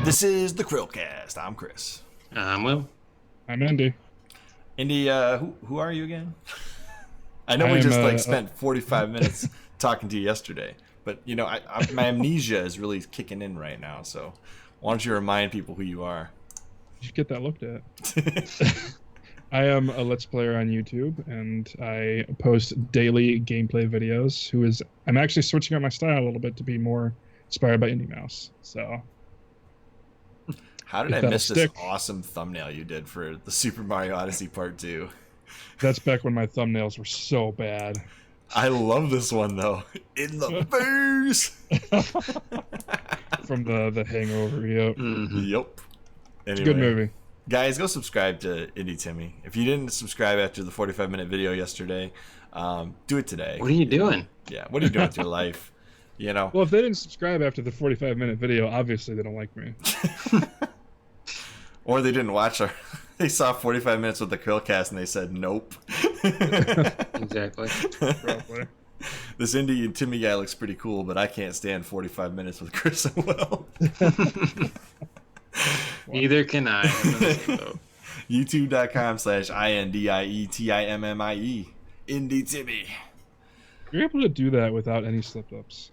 This is the CHRILLCAST. I'm Chris. I'm Will. I'm Indy. Indy, who are you again? I know we just spent 45 minutes talking to you yesterday, but you know, my amnesia is really kicking in right now. So, why don't you remind people who you are? You should get that looked at. I am a Let's Player on YouTube, and I post daily gameplay videos. I'm actually switching up my style a little bit to be more inspired by Indie Mouse. So, how did I miss this awesome thumbnail you did for the Super Mario Odyssey Part 2? That's back when my thumbnails were so bad. I love this one though. In the face. From the Hangover. Yep. Mm-hmm. Yep. Anyway, it's a good movie. Guys, go subscribe to IndieTimmie. If you didn't subscribe after the 45-minute video yesterday, do it today. What are you doing? Yeah, what are you doing with your life? You know. Well, if they didn't subscribe after the 45-minute video, obviously they don't like me. Or they didn't watch our. They saw 45 minutes with the CHRILLCAST and they said nope. Exactly. Probably. This IndieTimmie guy looks pretty cool, but I can't stand 45 minutes with Chris and Will. Neither can I. YouTube.com/IndieTimmie. IndieTimmie. You're able to do that without any slip-ups.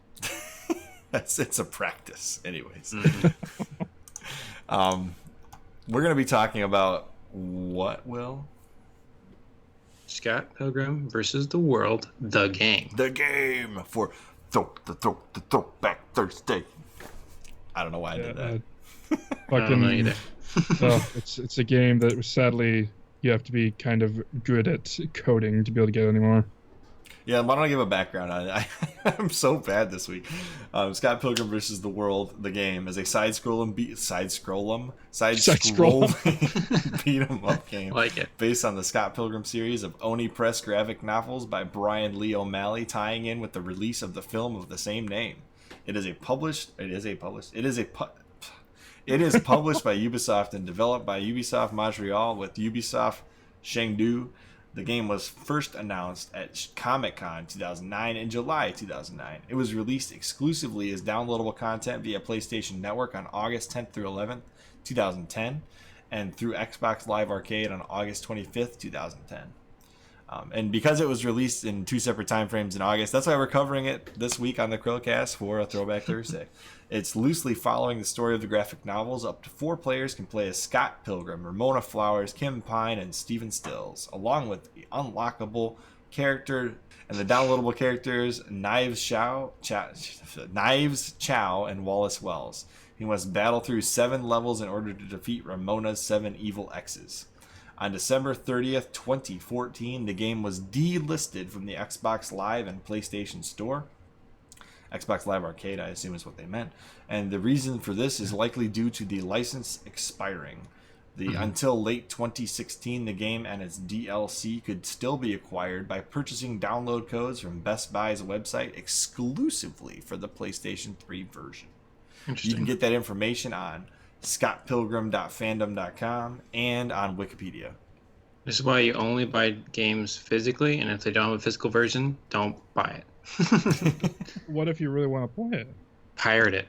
It's a practice, anyways. Mm-hmm. We're going to be talking about what, Will? Scott Pilgrim versus the World, the game. The game for Throwback Thursday. I don't know why I did that. Fucking, I don't know either. it's a game that sadly you have to be kind of good at coding to be able to get anymore. Yeah, why don't I give a background on it? I'm so bad this week. Scott Pilgrim versus the World, the game, is a side-scrolling beat-'em-up game Like it. based on the Scott Pilgrim series of Oni Press graphic novels by Brian Lee O'Malley, tying in with the release of the film of the same name. It is published by Ubisoft and developed by Ubisoft Montreal with Ubisoft Chengdu. The game was first announced at Comic-Con 2009 in July 2009. It was released exclusively as downloadable content via PlayStation Network on August 10th through 11th, 2010, and through Xbox Live Arcade on August 25th, 2010. And because it was released in two separate time frames in August, that's why we're covering it this week on the CHRILLCAST for a Throwback Thursday. It's loosely following the story of the graphic novels. Up to 4 players can play as Scott Pilgrim, Ramona Flowers, Kim Pine, and Stephen Stills, along with the unlockable character and the downloadable characters Knives Chow, and Wallace Wells. He must battle through 7 levels in order to defeat Ramona's 7 evil exes. On December 30th, 2014, the game was delisted from the Xbox Live and PlayStation Store. Xbox Live Arcade, I assume, is what they meant. And the reason for this is likely due to the license expiring. Until late 2016, the game and its DLC could still be acquired by purchasing download codes from Best Buy's website exclusively for the PlayStation 3 version. You can get that information on scottpilgrim.fandom.com and on Wikipedia. This is why you only buy games physically, and if they don't have a physical version, don't buy it. What if you really want to play it? Pirate it.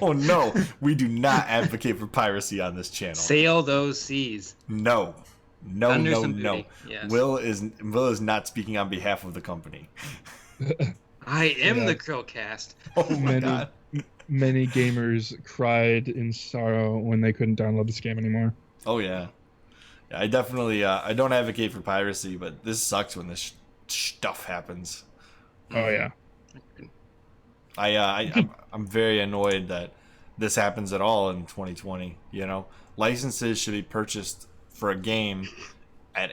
Oh no, we do not advocate for piracy on this channel. Sail those seas. No. Yes. Will is not speaking on behalf of the company. I am the CHRILLCAST. Oh my god. Many gamers cried in sorrow when they couldn't download this game anymore. Oh yeah. I definitely I don't advocate for piracy, but this sucks when this stuff happens. Oh yeah. I'm very annoyed that this happens at all in 2020. You know, licenses should be purchased for a game at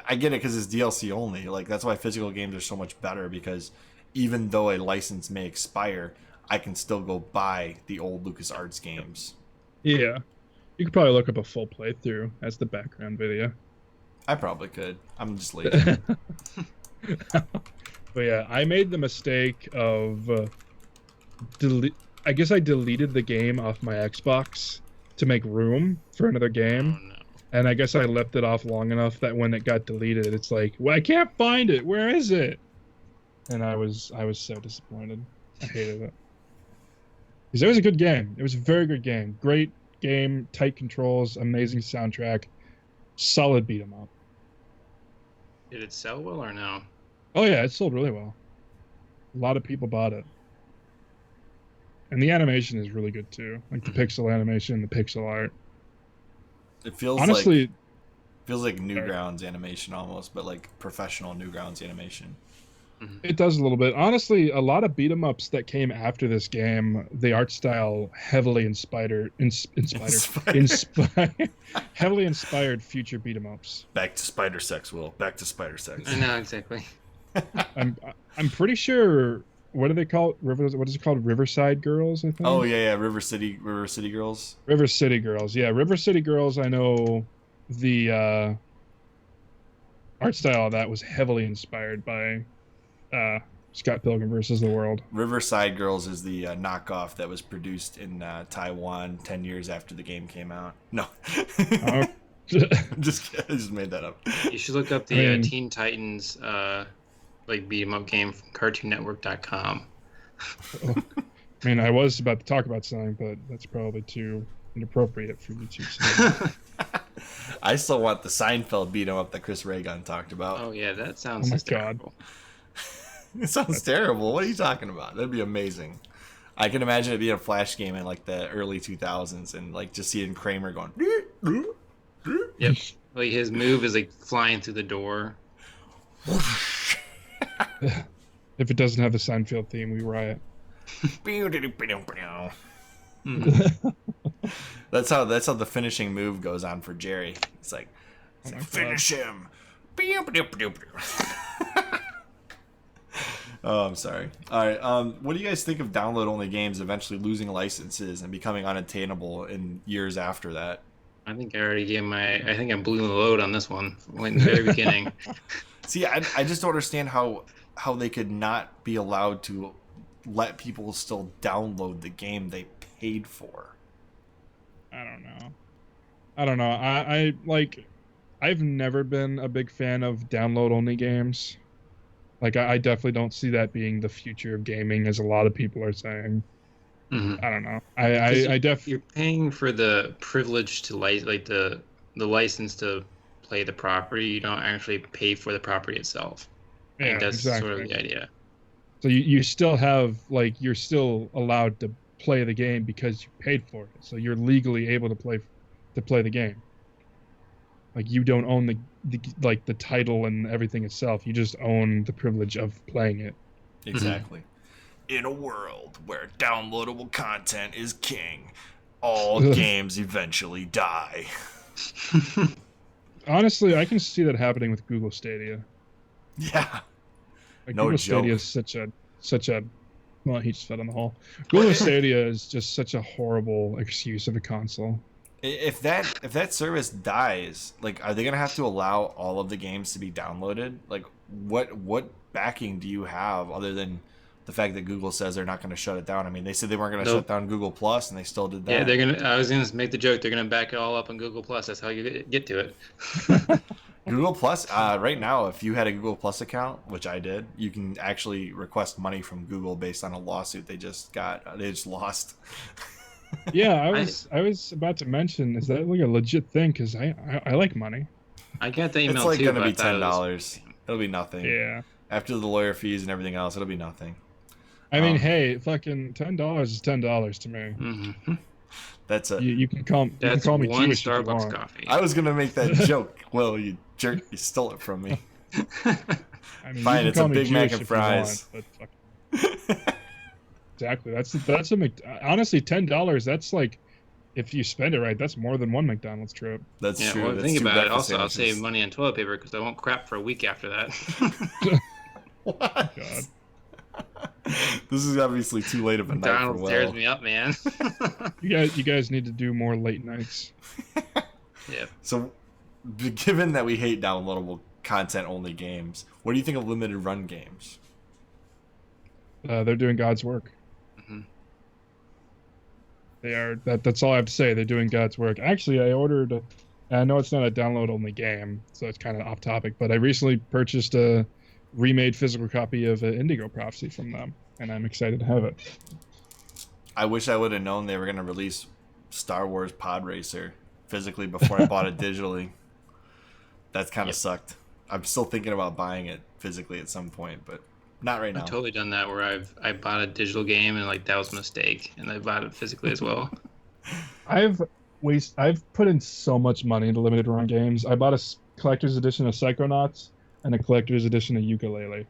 I get it because it's DLC only. Like that's why physical games are so much better, because even though a license may expire, I can still go buy the old LucasArts games. Yeah, you could probably look up a full playthrough as the background video. I probably could. I'm just lazy. But yeah, I made the mistake of I guess I deleted the game off my Xbox to make room for another game. Oh, no. And I guess I left it off long enough that when it got deleted, it's like, well, I can't find it. Where is it? And I was so disappointed. I hated it. Because it was a good game. It was a very good game. Great game, tight controls, amazing soundtrack, solid beat 'em up. Did it sell well or no? Oh yeah, it sold really well. A lot of people bought it. And the animation is really good too. Like the pixel animation, the pixel art. It feels Honestly, like Newgrounds animation almost, but like professional Newgrounds animation. it does a little bit. Honestly, a lot of beat 'em ups that came after this game, the art style heavily heavily inspired future beat 'em ups. Back to spider sex, Will. Back to spider sex. I know exactly. I'm pretty sure. What do they call it? What is it called? Riverside Girls, I think. Oh yeah, River City Girls. River City Girls. Yeah, River City Girls. I know the art style of that was heavily inspired by Scott Pilgrim versus the World. Riverside Girls is the knockoff that was produced in Taiwan 10 years after the game came out. No. I just made that up. You should look up the Teen Titans like beat 'em up game from CartoonNetwork.com. I mean, I was about to talk about something, but that's probably too inappropriate for you to say. I still want the Seinfeld beat 'em up that Chris Reagan talked about. Oh yeah, that sounds Oh my terrible. It sounds terrible. What are you talking about? That'd be amazing. I can imagine it being a Flash game in like the early 2000s and like just seeing Kramer going. Yep. Like his move is like flying through the door. If it doesn't have the Seinfeld theme, we riot. That's how the finishing move goes on for Jerry. It's like finish him. Oh, I'm sorry. All right. What do you guys think of download-only games eventually losing licenses and becoming unattainable in years after that? I think I already gave I think I blew the load on this one in the very beginning. See, I just don't understand how they could not be allowed to let people still download the game they paid for. I don't know. I like. I've never been a big fan of download-only games. Like, I definitely don't see that being the future of gaming, as a lot of people are saying. Mm-hmm. I don't know. I definitely. You're paying for the privilege to like the license to play the property. You don't actually pay for the property itself. I think that's exactly. sort of the idea. So you still have, like, you're still allowed to play the game because you paid for it. So you're legally able to play the game. Like, you don't own the title and everything itself. You just own the privilege of playing it. Exactly. Mm-hmm. In a world where downloadable content is king, all games eventually die. Honestly, I can see that happening with Google Stadia. Yeah. Like, No Google joke. Stadia is such a well, he just fell in the hole. Google Stadia is just such a horrible excuse of a console. If that service dies, like, are they gonna have to allow all of the games to be downloaded? Like, what backing do you have other than the fact that Google says they're not going to shut it down? I mean, they said they weren't going to shut down Google Plus, and they still did that. Yeah, I was gonna make the joke. They're gonna back it all up on Google Plus. That's how you get to it. Google Plus, right now, if you had a Google Plus account, which I did, you can actually request money from Google based on a lawsuit they just lost. Yeah, I was about to mention, is that like a legit thing? Because I like money. I got the email it's like too. Going to be $10. It'll be nothing. Yeah. After the lawyer fees and everything else, it'll be nothing. I mean, hey, fucking $10 is $10 to me. Mm-hmm. That's a you can call me one Jewish Starbucks coffee. I was gonna make that joke. Well, you jerk, you stole it from me. I mean, fine, it's a Big Mac and fries. Want, but exactly. That's honestly $10. That's like, if you spend it right, that's more than one McDonald's trip. That's true. Well, that's think about it. breakfast Also, I'll sandwiches. save money on toilet paper because I won't crap for a week after that. What? God. This is obviously too late of a night for McDonald's tears Will. me up, man. You guys need to do more late nights. Yeah. So, given that we hate downloadable content-only games, what do you think of limited run games? They're doing God's work. Mm-hmm. They are. That's all I have to say. They're doing God's work. Actually, I ordered. I know it's not a download-only game, so it's kind of off topic. But I recently purchased a remade physical copy of Indigo Prophecy from them, and I'm excited to have it. I wish I would have known they were going to release Star Wars Pod Racer physically before I bought it digitally. That's kind of sucked. I'm still thinking about buying it physically at some point, but not right now. I've totally done that where I bought a digital game and like that was a mistake, and I bought it physically as well. I've put in so much money into limited run games. I bought a collector's edition of Psychonauts and a collector's edition of Yooka-Laylee.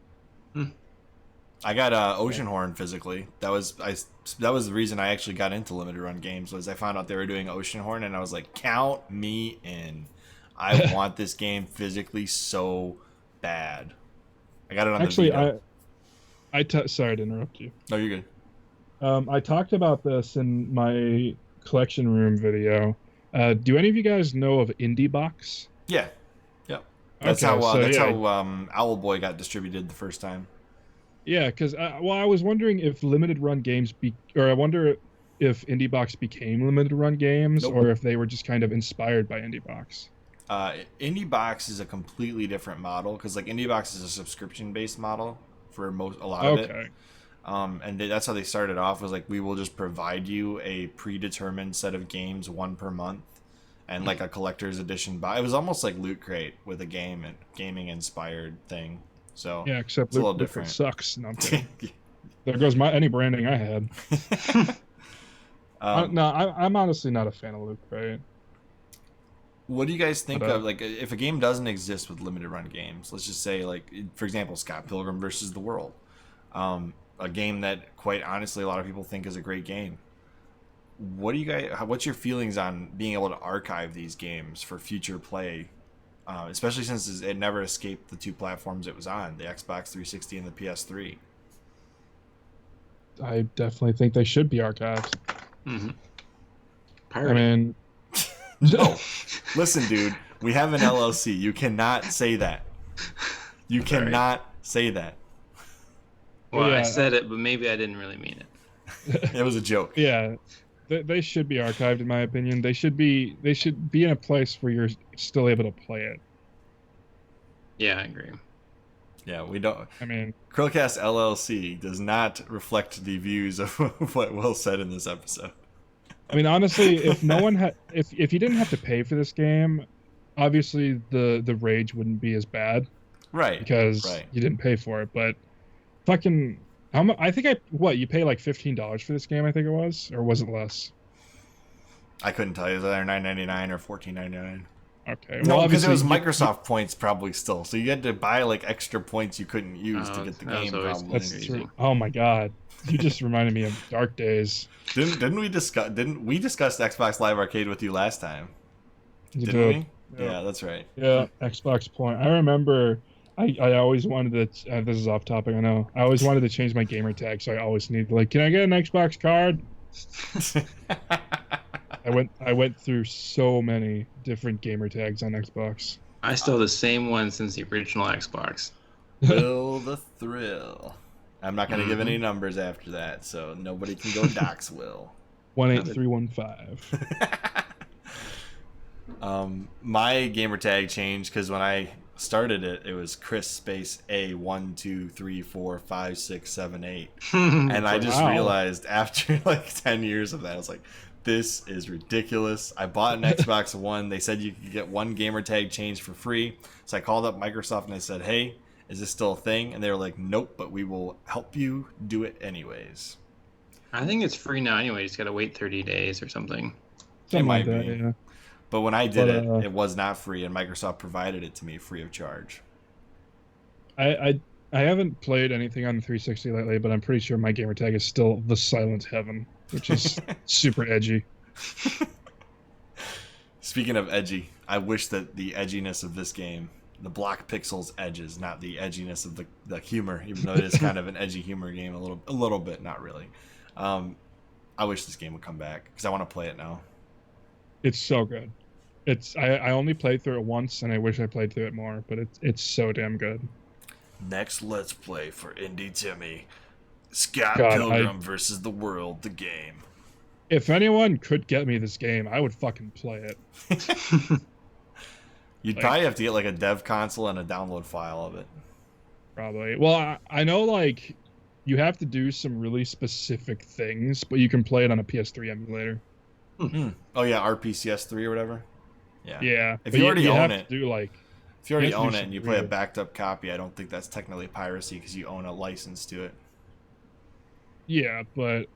I got Oceanhorn physically. That was the reason I actually got into limited run games, was I found out they were doing Oceanhorn, and I was like, count me in. I want this game physically so bad. I got it on Actually, the Vita. Sorry to interrupt you. No, you're good. I talked about this in my collection room video. Do any of you guys know of IndieBox? Yeah. Yep. That's how Owlboy got distributed the first time. Yeah, because I was wondering if limited run games I wonder if IndieBox became limited run games, or if they were just kind of inspired by IndieBox. IndieBox is a completely different model, because like IndieBox is a subscription-based model for a lot of it. And that's how they started off, was like, we will just provide you a predetermined set of games, one per month, and like a collector's edition buy. It was almost like Loot Crate with a gaming inspired thing. So yeah, except it's a little different. Sucks. No, I'm kidding. There goes any branding I had. I'm honestly not a fan of Loot Crate. What do you guys think of, like, if a game doesn't exist with limited run games? Let's just say, like, for example, Scott Pilgrim versus the World, a game that, quite honestly, a lot of people think is a great game. What's your feelings on being able to archive these games for future play, especially since it never escaped the two platforms it was on, the Xbox 360 and the PS3? I definitely think they should be archived. Mm-hmm. I mean, no. Listen, dude, we have an LLC. You cannot say that. You cannot say that. Well, yeah. I said it, but maybe I didn't really mean it. It was a joke. Yeah. They should be archived, in my opinion. They should be in a place where you're still able to play it. Yeah, I agree. Yeah, we don't. I mean, CHRILLCAST LLC does not reflect the views of what Will said in this episode. I mean, honestly, if no one had, if you didn't have to pay for this game, obviously the rage wouldn't be as bad, right? Because you didn't pay for it. But fucking, I think you pay like $15 for this game? I think it was, or was it less? I couldn't tell you. It was either $9.99 or $14.99. Okay. No, because it was Microsoft points probably still. So you had to buy like extra points you couldn't use to get the game. Probably. That's true. Oh my god, you just reminded me of dark days. Didn't we discuss Xbox Live Arcade with you last time? Didn't we? Yeah, that's right. Yeah, Xbox Point. I remember. I always wanted to. This is off topic. I know. I always wanted to change my gamer tag, so I always need like, can I get an Xbox card? I went through so many different gamer tags on Xbox. I still have the same one since the original Xbox. Will the thrill. I'm not going to give any numbers after that, so nobody can go dox Will. 18315. My gamer tag changed because when I started it, it was Chris space A1234567 and I just realized after like 10 years of that, I was like, this is ridiculous. I bought an Xbox One. They said you could get one gamer tag changed for free. So I called up Microsoft and I said, hey, is this still a thing? And they were like, nope, but we will help you do it anyways. I think it's free now anyway. You just got to wait 30 days or something. It might be. Yeah. But when I did it was not free, and Microsoft provided it to me free of charge. I haven't played anything on the 360 lately, but I'm pretty sure my gamer tag is still the Silent Heaven, which is super edgy. Speaking of edgy, I wish that the edginess of this game, the block pixels edges, not the edginess of the humor, even though it is kind of an edgy humor game, a little bit, not really. I wish this game would come back because I want to play it now. It's so good. I only played through it once, and I wish I played through it more, but it's so damn good. Next Let's Play for IndieTimmie, Scott Pilgrim versus the World, the game. If anyone could get me this game, I would fucking play it. You'd probably have to get like a dev console and a download file of it. Probably. Well, I know like You have to do some really specific things, but you can play it on a PS3 emulator. Oh yeah, RPCS3 or whatever. Yeah. Yeah. If but you already own have it, to do like if you already have to do own it some and you play a weird- backed up copy, I don't think that's technically piracy because you own a license to it. yeah, but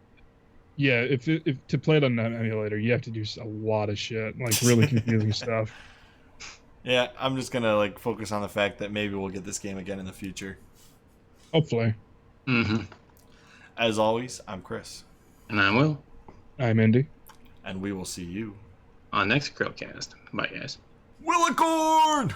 yeah, if to play it on an emulator, you have to do a lot of shit, like really confusing stuff. Yeah, I'm just gonna like focus on the fact that maybe we'll get this game again in the future. Hopefully. Mm-hmm. As always, I'm Chris, And I'm Will. I'm Indy. and we will see you On next CHRILLCAST. Bye, guys. Willicorn!